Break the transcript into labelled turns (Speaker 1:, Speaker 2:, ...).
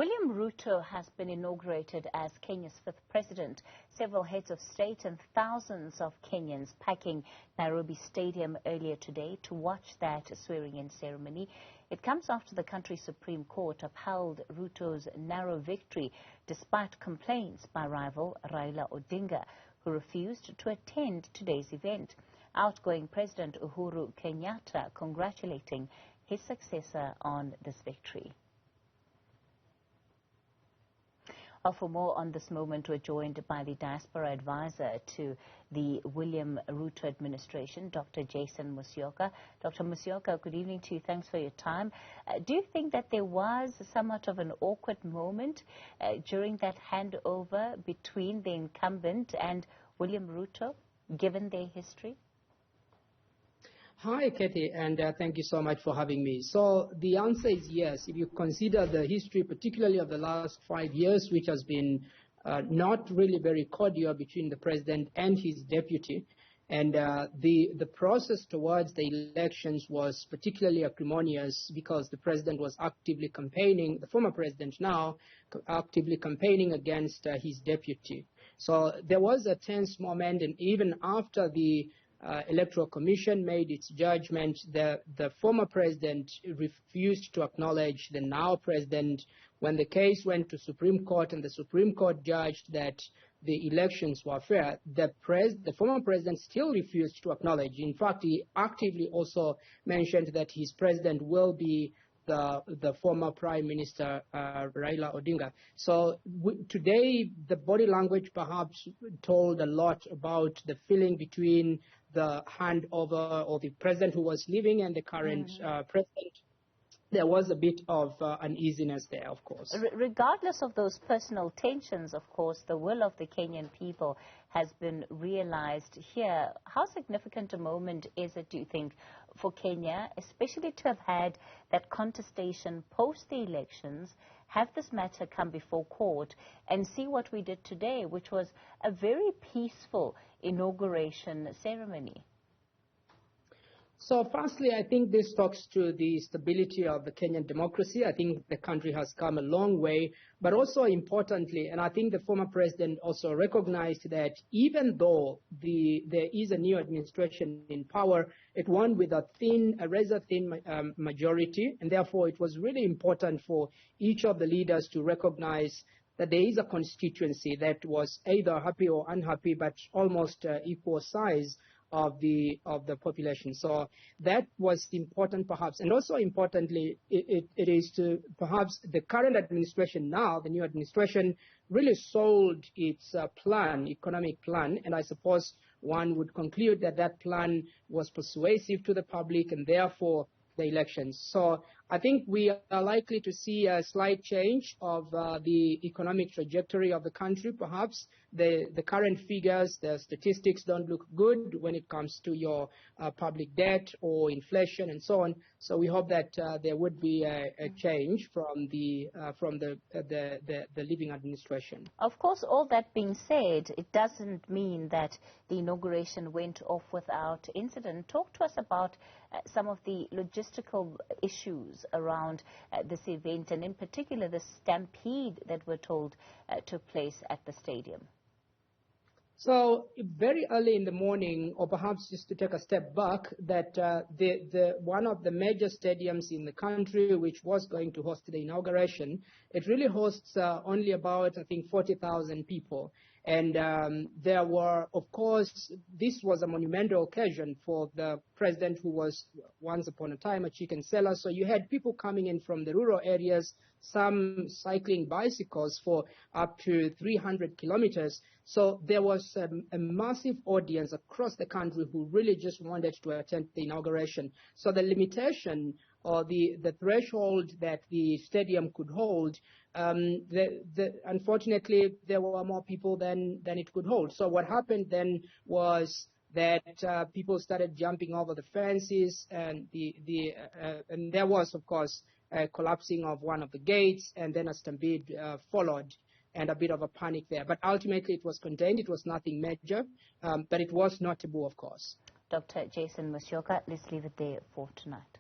Speaker 1: William Ruto has been inaugurated as Kenya's fifth president. Several heads of state and thousands of Kenyans packing Nairobi Stadium earlier today to watch that swearing-in ceremony. It comes after the country's Supreme Court upheld Ruto's narrow victory despite complaints by rival Raila Odinga, who refused to attend today's event. Outgoing President Uhuru Kenyatta congratulating his successor on this victory. For more on this moment, we're joined by the Diaspora Advisor to the William Ruto Administration, Dr. Jason Musyoka. Dr. Musyoka, good evening to you. Thanks for your time. Do you think that there was somewhat of an awkward moment during that handover between the incumbent and William Ruto, given their history?
Speaker 2: Hi, Kathy, and thank you so much for having me. So the answer is yes. If you consider the history, particularly of the last 5 years, which has been not really very cordial between the president and his deputy, and the process towards the elections was particularly acrimonious because the president was actively campaigning, the former president now, actively campaigning against his deputy. So there was a tense moment, and even after the Electoral Commission made its judgment, the former president refused to acknowledge the now president. When the case went to Supreme Court and the Supreme Court judged that the elections were fair, the former president still refused to acknowledge. In fact, he actively also mentioned that his president will be the former Prime Minister Raila Odinga. So today, the body language perhaps told a lot about the feeling between the handover or the president who was leaving and the current president. There was a bit of uneasiness there, of course.
Speaker 1: Regardless of those personal tensions, of course, the will of the Kenyan people has been realized here. How significant a moment is it, do you think, for Kenya, especially to have had that contestation post the elections, have this matter come before court and see what we did today, which was a very peaceful inauguration ceremony?
Speaker 2: So firstly, I think this talks to the stability of the Kenyan democracy. I think the country has come a long way, but also importantly, and I think the former president also recognized that even though there is a new administration in power, it won with a razor thin majority, and therefore it was really important for each of the leaders to recognize that there is a constituency that was either happy or unhappy, but almost equal size of the population. So that was important perhaps. And also importantly, it is to perhaps the current administration now, the new administration, really sold its economic plan, and I suppose one would conclude that that plan was persuasive to the public and therefore the elections. So I think we are likely to see a slight change of the economic trajectory of the country. Perhaps the current figures, the statistics don't look good when it comes to your public debt or inflation and so on. So we hope that there would be a change from the living administration.
Speaker 1: Of course, all that being said, it doesn't mean that the inauguration went off without incident. Talk to us about some of the logistical issues around this event, and in particular the stampede that we're told took place at the stadium.
Speaker 2: So very early in the morning, or perhaps just to take a step back, that one of the major stadiums in the country, which was going to host the inauguration, it really hosts only about, I think, 40,000 people. And there were, of course, this was a monumental occasion for the president, who was once upon a time a chicken seller. So you had people coming in from the rural areas, some cycling bicycles for up to 300 kilometers. So there was a massive audience across the country who really just wanted to attend the inauguration. So the limitation or the threshold that the stadium could hold, unfortunately, there were more people than it could hold. So what happened then was that people started jumping over the fences, and and there was, of course, a collapsing of one of the gates, and then a stampede followed, and a bit of a panic there. But ultimately, it was contained. It was nothing major, but it was notable, of course.
Speaker 1: Dr. Jason Musyoka, let's leave it there for tonight.